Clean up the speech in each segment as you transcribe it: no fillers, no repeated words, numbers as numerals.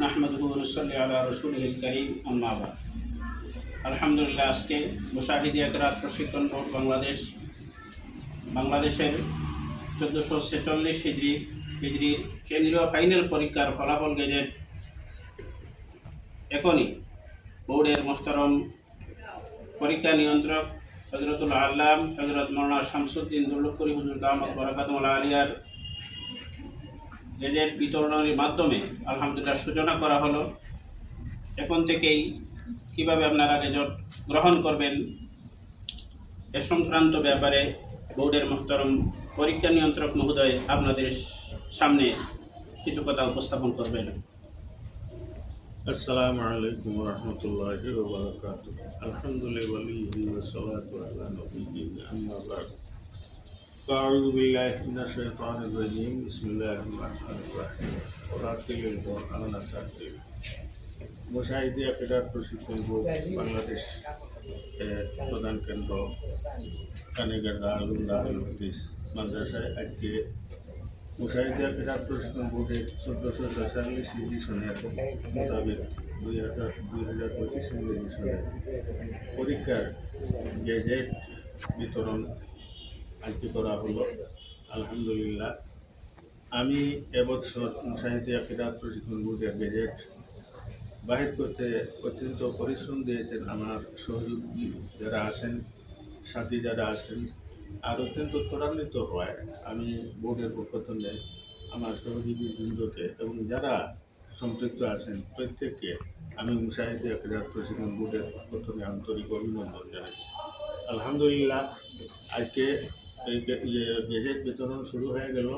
নাহমাদুহু ওয়া নুসাল্লি আলা রাসূলিহিল কারীম আম্মা বা'দ। আলহামদুলিল্লাহ, আজকে মুশাহিদিয়া কিরাত প্রশিক্ষণ বোর্ড বাংলাদেশের 1446 হিজরির কেন্দ্রীয় ফাইনাল পরীক্ষার ফলাফল গেজেট এখনই বোর্ডের মোহতারম পরীক্ষা নিয়ন্ত্রক হযরতুল আল্লাম হযরত মাওলানা শামসুদ্দিন দুল্লুপুরি হুজুর দামাত বরাকাতুল আলিয়ার গেজেট বিতরণের মাধ্যমে আলহামদুলিল্লাহ সূচনা করা হলো। এখন থেকেই কিভাবে আপনারা গেজেট গ্রহণ করবেন এ সংক্রান্ত ব্যাপারে বোর্ডের মোহতারম পরীক্ষা নিয়ন্ত্রক মহোদয় আপনাদের সামনে কিছু কথা উপস্থাপন করবেন। السلام عليكم ورحمة الله وبركاته. الحمد لله وليه والصلاة على نبيه أما بعد. أعوذ بالله من الشيطان الرجيم. بسم الله الرحمن الرحيم. وراتل القرآن ترتيلا. মুশাহিদিয়া কিরাত প্রশিক্ষণ বোর্ড বাংলাদেশ প্রধান কেন্দ্র কানেগার দারুল হাদিস মাদ্রাসায় আজকে মুশাহিদিয়া কিরাত প্রশিক্ষণ বোর্ডের 1446 হিজরি সনের মোতাবেক 2025 ইংরেজি সনের পরীক্ষার গেজেট বিতরণ আজকে করা হলো। আলহামদুলিল্লাহ, আমি এবছর মুশাহিদিয়া কিরাত প্রশিক্ষণ বোর্ডের গেজেট বাহির করতে অত্যন্ত পরিশ্রম দিয়েছেন আমার সহযোগী যারা আছেন, সাথী যারা আছেন, আর অত্যন্ত ত্বরান্বিত হয় আমি বোর্ডের পক্ষ থেকে আমার সহযোগী বৃন্দকে এবং যারা সম্পৃক্ত আছেন প্রত্যেককে আমি মুশাহিদিয়া কিরাত প্রশিক্ষণ বোর্ডের পক্ষ থেকে আন্তরিক অভিনন্দন জানাচ্ছি। আলহামদুলিল্লাহ, আজকে এই গেজেট বিতরণ শুরু হয়ে গেল।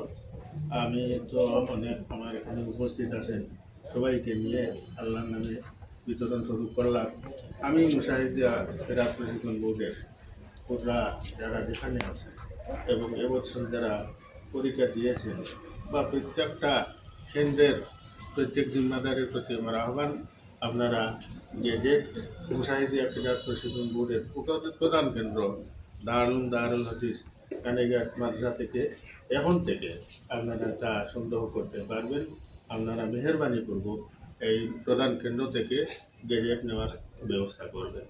আমি তো অনেক আমার এখানে উপস্থিত আছেন সবাইকে নিয়ে আল্লাহর নামে বিতরণ শুরু করলাম। আমি মুশাহিদিয়া কিরাত প্রশিক্ষণ বোর্ডের পুরা যারা যেখানে আছে এবং এবছর যারা পরীক্ষা দিয়েছেন বা প্রত্যেকটা কেন্দ্রের প্রত্যেক জিম্মাদারের প্রতি আমার আহ্বান, আপনারা গেজেট মুশাহিদিয়া কিরাত প্রশিক্ষণ বোর্ডের প্রধান কেন্দ্র দারুল হাদিস কানেগাট মাদ্রাসা থেকে এখন থেকে আপনারা তা সংগ্রহ করতে পারবেন। আপনারা মেহরবানি করব এই প্রধান কেন্দ্র থেকে গেজেট নেওয়ার ব্যবস্থা করবেন।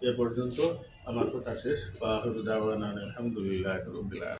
এ পর্যন্ত আমার কথা শেষ। আলহামদুলিল্লাহ রাব্বিল আলামিন।